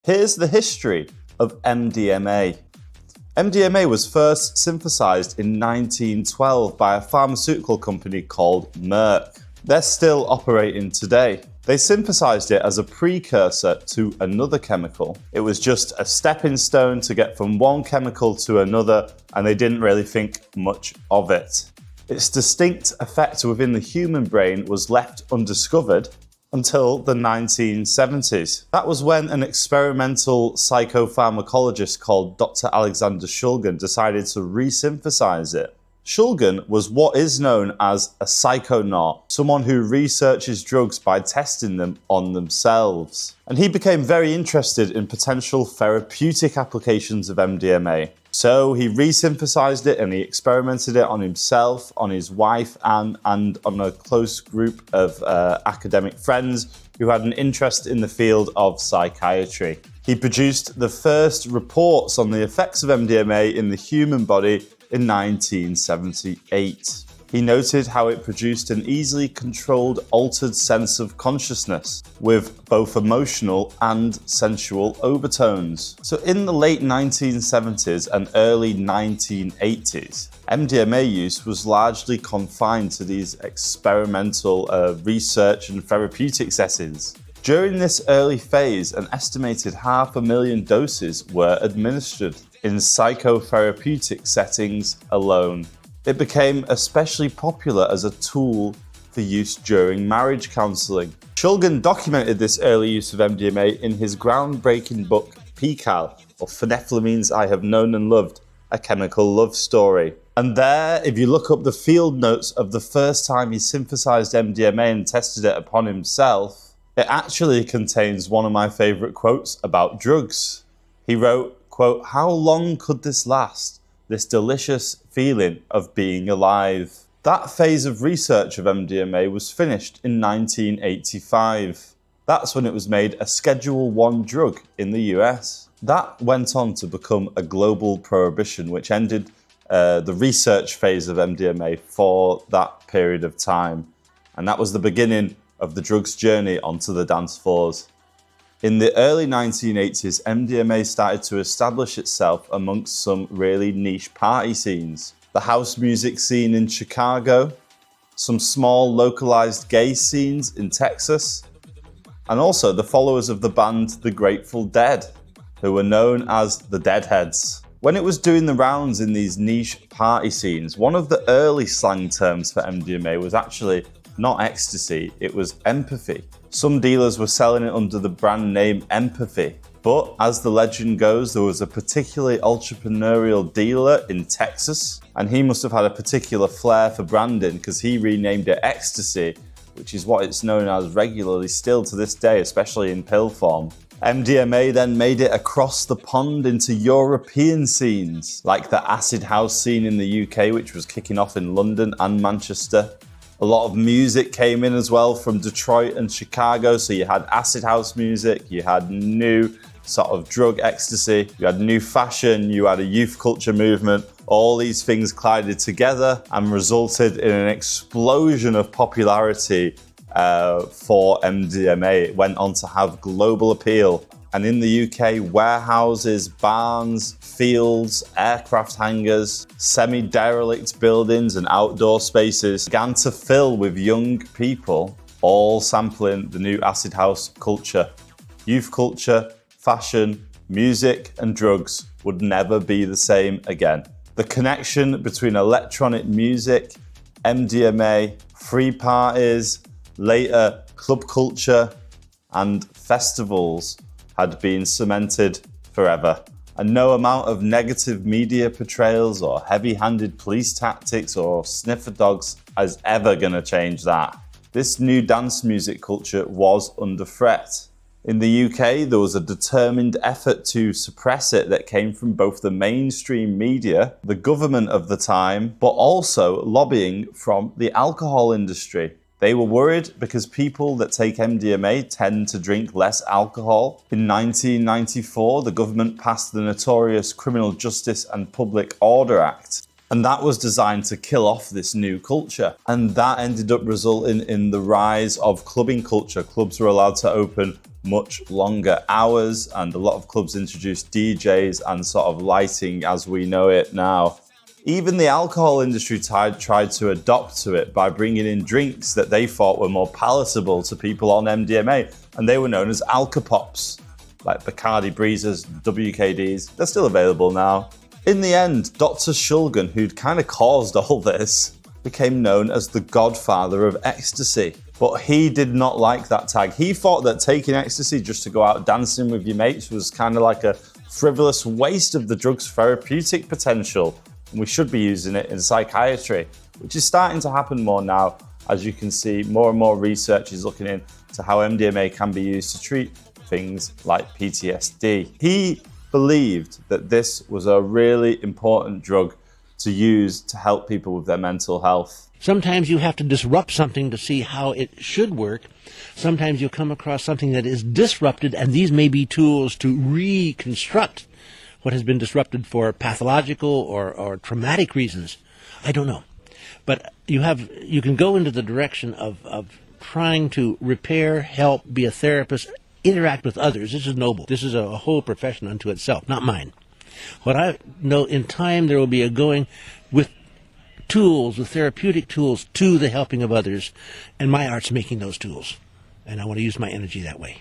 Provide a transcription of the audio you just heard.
Here's the history of MDMA. MDMA was first synthesized in 1912 by a pharmaceutical company called Merck. They're still operating today. They synthesized it as a precursor to another chemical. It was just a stepping stone to get from one chemical to another, and they didn't really think much of it. Its distinct effect within the human brain was left undiscovered until the 1970s. That was when an experimental psychopharmacologist called Dr. Alexander Shulgin decided to resynthesize it. Shulgin was what is known as a psychonaut, someone who researches drugs by testing them on themselves. And he became very interested in potential therapeutic applications of MDMA. So he resynthesized it and he experimented it on himself, on his wife, and on a close group of academic friends who had an interest in the field of psychiatry. He produced the first reports on the effects of MDMA in the human body in 1978. He noted how it produced an easily controlled, altered sense of consciousness with both emotional and sensual overtones. So in the late 1970s and early 1980s, MDMA use was largely confined to these experimental research and therapeutic settings. During this early phase, an estimated 500,000 doses were administered in psychotherapeutic settings alone. It became especially popular as a tool for use during marriage counselling. Shulgin documented this early use of MDMA in his groundbreaking book PiHKAL, or Phenethylamines I Have Known and Loved, A Chemical Love Story. And there, if you look up the field notes of the first time he synthesized MDMA and tested it upon himself, it actually contains one of my favourite quotes about drugs. He wrote, quote, "How long could this last? This delicious feeling of being alive." That phase of research of MDMA was finished in 1985. That's when it was made a Schedule I drug in the US. That went on to become a global prohibition, which ended the research phase of MDMA for that period of time. And that was the beginning of the drug's journey onto the dance floors. In the early 1980s, MDMA started to establish itself amongst some really niche party scenes. The house music scene in Chicago, some small localized gay scenes in Texas, and also the followers of the band The Grateful Dead, who were known as the Deadheads. When it was doing the rounds in these niche party scenes, one of the early slang terms for MDMA was actually not ecstasy, it was empathy. Some dealers were selling it under the brand name Empathy. But as the legend goes, there was a particularly entrepreneurial dealer in Texas, and he must have had a particular flair for branding because he renamed it Ecstasy, which is what it's known as regularly still to this day, especially in pill form. MDMA then made it across the pond into European scenes, like the acid house scene in the UK, which was kicking off in London and Manchester. A lot of music came in as well from Detroit and Chicago, so you had acid house music, you had new sort of drug ecstasy, you had new fashion, you had a youth culture movement. All these things collided together and resulted in an explosion of popularity for MDMA. It went on to have global appeal. And in the UK, warehouses, barns, fields, aircraft hangars, semi-derelict buildings and outdoor spaces began to fill with young people, all sampling the new acid house culture. Youth culture, fashion, music and drugs would never be the same again. The connection between electronic music, MDMA, free parties, later club culture and festivals had been cemented forever. And no amount of negative media portrayals or heavy-handed police tactics or sniffer dogs is ever going to change that. This new dance music culture was under threat. In the UK, there was a determined effort to suppress it that came from both the mainstream media, the government of the time, but also lobbying from the alcohol industry. They were worried because people that take MDMA tend to drink less alcohol. In 1994, the government passed the notorious Criminal Justice and Public Order Act, and that was designed to kill off this new culture. And that ended up resulting in the rise of clubbing culture. Clubs were allowed to open much longer hours, and a lot of clubs introduced DJs and sort of lighting as we know it now. Even the alcohol industry tried to adopt to it by bringing in drinks that they thought were more palatable to people on MDMA, and they were known as Alka-Pops, like Bacardi Breezers, WKDs. They're still available now. In the end, Dr. Shulgin, who'd kind of caused all this, became known as the godfather of ecstasy. But he did not like that tag. He thought that taking ecstasy just to go out dancing with your mates was kind of like a frivolous waste of the drug's therapeutic potential. And we should be using it in psychiatry, which is starting to happen more now. As you can see, more and more research is looking into how MDMA can be used to treat things like PTSD. He believed that this was a really important drug to use to help people with their mental health. Sometimes you have to disrupt something to see how it should work. Sometimes you'll come across something that is disrupted, and these may be tools to reconstruct what has been disrupted for pathological or traumatic reasons. I don't know. But you can go into the direction of trying to repair, help, be a therapist, interact with others. This is noble. This is a whole profession unto itself, not mine. What I know, in time there will be a going with tools, with therapeutic tools, to the helping of others, and my art's making those tools, and I want to use my energy that way.